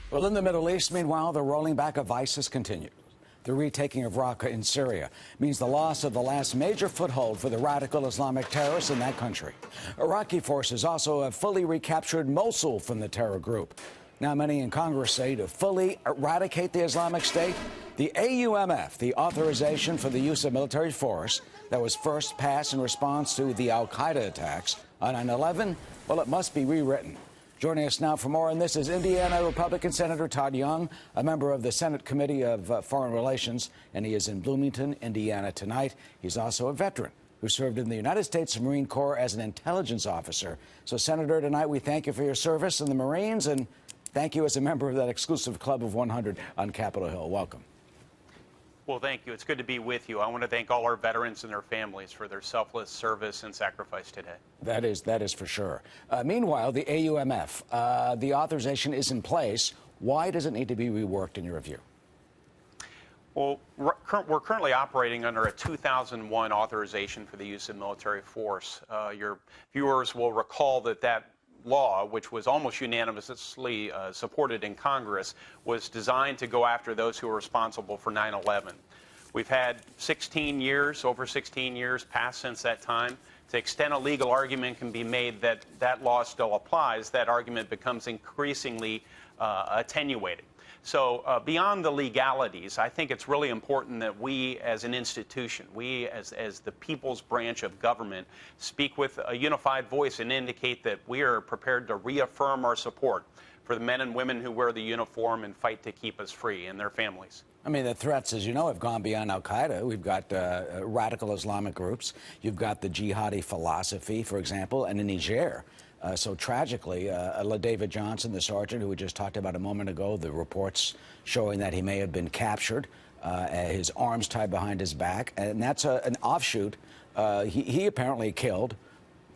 Well, in the Middle East, meanwhile, the rolling back of ISIS continues. The retaking of Raqqa in Syria means the loss of the last major foothold for the radical Islamic terrorists in that country. Iraqi forces also have fully recaptured Mosul from the terror group. Now, many in Congress say to fully eradicate the Islamic State, the AUMF, the authorization for the use of military force that was first passed in response to the al-Qaeda attacks on 9/11, well, it must be rewritten. Joining us now for more on this is Indiana Republican Senator Todd Young, a member of the Senate Committee of Foreign Relations, and he is in Bloomington, Indiana tonight. He's also a veteran who served in the United States Marine Corps as an intelligence officer. So, Senator, tonight we thank you for your service in the Marines and thank you as a member of that exclusive club of 100 on Capitol Hill. Welcome. Well, thank you. It's good to be with you. I want to thank all our veterans and their families for their selfless service and sacrifice today. That is for sure. Meanwhile, the AUMF, the authorization is in place. Why does it need to be reworked in your view? Well, we're currently operating under a 2001 authorization for the use of military force. Your viewers will recall that law, which was almost unanimously supported in Congress, was designed to go after those who were responsible for 9/11. We've had over 16 years passed since that time. To the extent a legal argument can be made that that law still applies, that argument becomes increasingly attenuated. So beyond the legalities, I think it's really important that we as an institution, we as the people's branch of government, speak with a unified voice and indicate that we are prepared to reaffirm our support for the men and women who wear the uniform and fight to keep us free and their families. I mean, the threats, as you know, have gone beyond al-Qaeda. We've got radical Islamic groups. You've got the jihadi philosophy, for example, and in Niger. So tragically, David Johnson, the sergeant who we just talked about a moment ago, the reports showing that he may have been captured, his arms tied behind his back. And that's an offshoot. He apparently killed,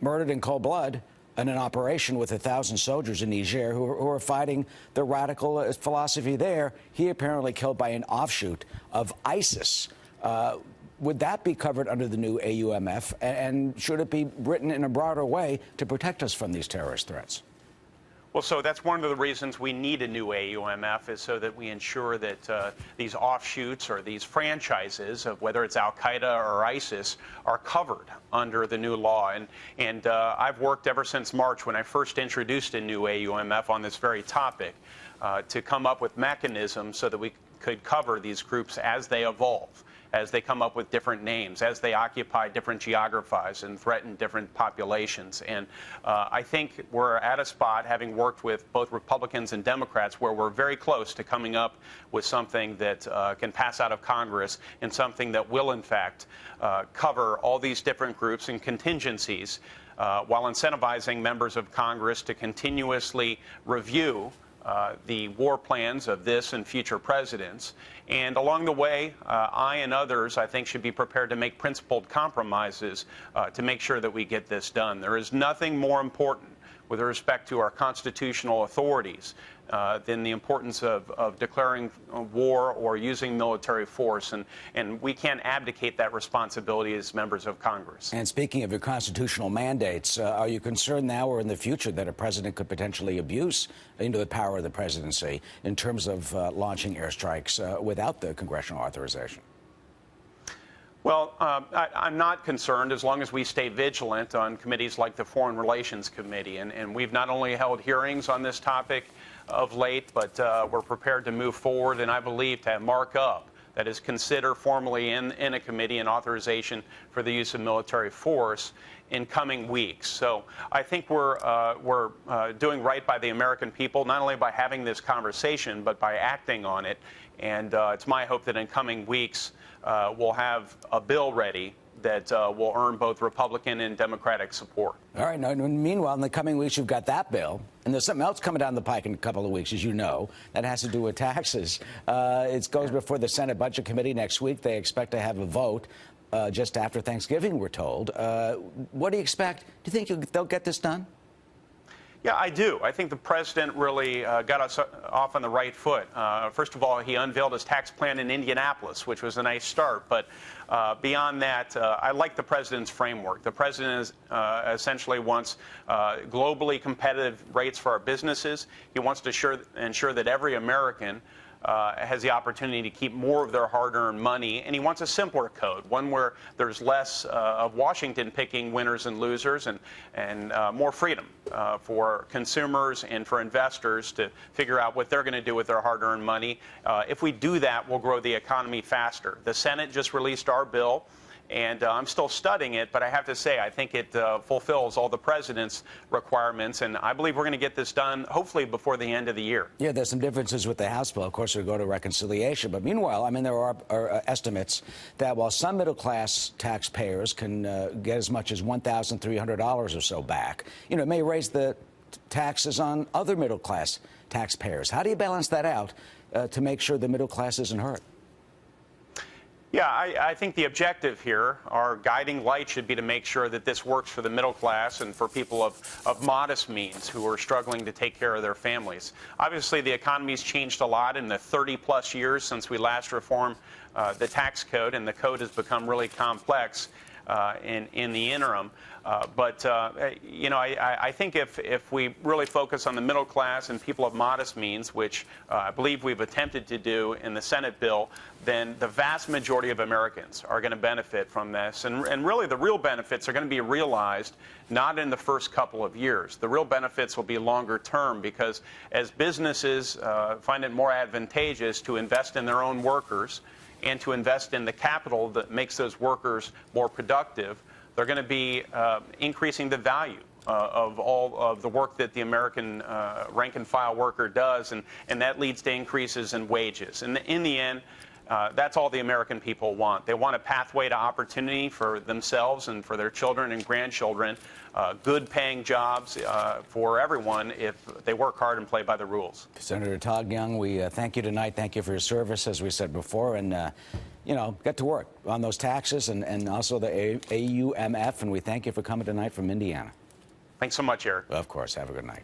murdered in cold blood, in an operation with 1,000 soldiers in Niger who are fighting the radical philosophy there. He apparently killed by an offshoot of ISIS. Would that be covered under the new AUMF, and should it be written in a broader way to protect us from these terrorist threats? Well, so that's one of the reasons we need a new AUMF, is so that we ensure that these offshoots or these franchises of whether it's al-Qaeda or ISIS are covered under the new law. And I've worked ever since March, when I first introduced a new AUMF on this very topic, to come up with mechanisms so that we could cover these groups as they evolve, as they come up with different names, as they occupy different geographies and threaten different populations. And I think we're at a spot, having worked with both Republicans and Democrats, where we're very close to coming up with something that can pass out of Congress and something that will, in fact, cover all these different groups and contingencies while incentivizing members of Congress to continuously review the war plans of this and future presidents. And along the way, I and others, I think, should be prepared to make principled compromises to make sure that we get this done. There is nothing more important with respect to our constitutional authorities than the importance of declaring war or using military force. And we can't abdicate that responsibility as members of Congress. And speaking of your constitutional mandates, are you concerned now or in the future that a president could potentially abuse into the power of the presidency in terms of launching airstrikes without the congressional authorization? Well, I'm not concerned as long as we stay vigilant on committees like the Foreign Relations Committee. And we've not only held hearings on this topic of late, but we're prepared to move forward, and I believe to mark up, that is, consider formally in a committee an authorization for the use of military force in coming weeks. So I think we're doing right by the American people, not only by having this conversation, but by acting on it. And it's my hope that in coming weeks we'll have a bill ready that will earn both Republican and Democratic support. All right. Now, meanwhile, in the coming weeks, you've got that bill. And there's something else coming down the pike in a couple of weeks, as you know, that has to do with taxes. It goes before the Senate Budget Committee next week. They expect to have a vote just after Thanksgiving, we're told. What do you expect? Do you think they'll get this done? Yeah, I do. I think the president really got us off on the right foot. First of all, he unveiled his tax plan in Indianapolis, which was a nice start. But beyond that, I like the president's framework. The president essentially wants globally competitive rates for our businesses. He wants to ensure that every American has the opportunity to keep more of their hard-earned money, and he wants a simpler code, one where there's less of Washington picking winners and losers, and more freedom for consumers and for investors to figure out what they're going to do with their hard-earned money. If we do that, we'll grow the economy faster. The Senate just released our bill, and I'm still studying it, but I have to say, I think it fulfills all the president's requirements, and I believe we're going to get this done, hopefully, before the end of the year. Yeah, there's some differences with the House bill. Of course, it'll go to reconciliation. But meanwhile, I mean, there are estimates that while some middle-class taxpayers can get as much as $1,300 or so back, you know, it may raise the taxes on other middle-class taxpayers. How do you balance that out to make sure the middle class isn't hurt? Yeah, I think the objective here, our guiding light, should be to make sure that this works for the middle class and for people of modest means who are struggling to take care of their families. Obviously, the economy's changed a lot in the 30-plus years since we last reformed the tax code, and the code has become really complex in the interim. You know, I think if we really focus on the middle class and people of modest means, which I believe we've attempted to do in the Senate bill, then the vast majority of Americans are going to benefit from this. And really, the real benefits are going to be realized not in the first couple of years. The real benefits will be longer term, because as businesses find it more advantageous to invest in their own workers and to invest in the capital that makes those workers more productive, they're going to be increasing the value of all of the work that the American rank-and-file worker does, and that leads to increases in wages. And in the end, that's all the American people want. They want a pathway to opportunity for themselves and for their children and grandchildren, good paying jobs for everyone if they work hard and play by the rules. Senator Todd Young, we thank you tonight. Thank you for your service, as we said before, and you know, get to work on those taxes and also the AUMF, and we thank you for coming tonight from Indiana. Thanks so much, Eric. Of course. Have a good night.